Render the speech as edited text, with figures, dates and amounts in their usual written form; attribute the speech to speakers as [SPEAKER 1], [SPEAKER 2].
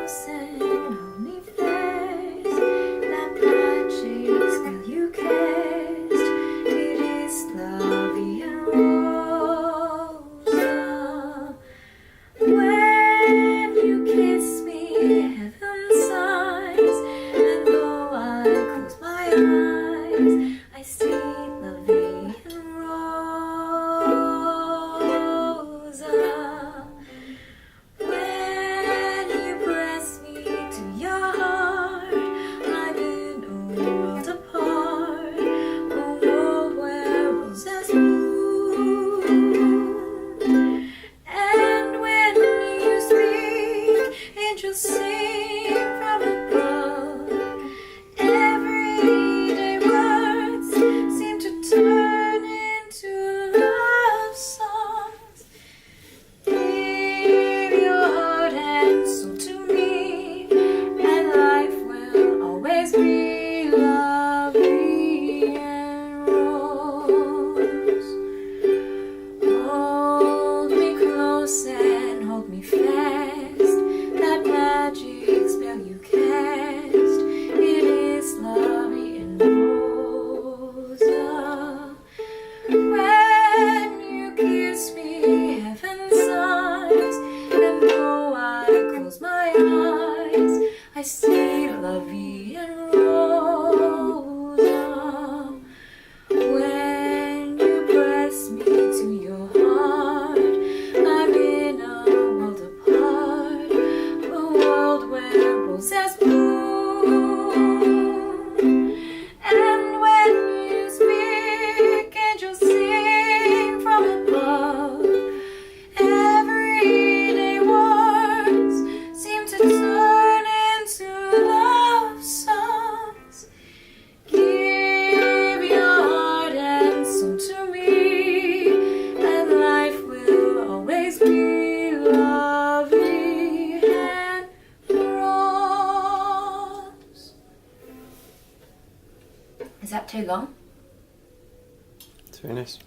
[SPEAKER 1] close and hold me fast. That magic spell you cast, it is La Vie en Rose. When you kiss me, heaven sighs, and though I close my eyes, I see La Vie en Rose. When you press me to your heart, I'm in a world apart, a world where roses bloom. And when you speak, angels sing from above. Everyday words seem to turn into love songs. Give your heart and soul to me, and life will always be La Vie en Rose. Hold me close and hold me fast. That magic spell you cast, it is La Vie en Rose. When you kiss me, heaven sighs, and though I close my eyes, I see La Vie en Rose. When you press me to your heart, I'm in a world apart, a world where roses bloom. And when you speak, angels sing from above. Everyday words seem to turn into love songs. Give your heart and soul to me, and life will always be La Vie en Rose. Is that too long?
[SPEAKER 2] It's very nice.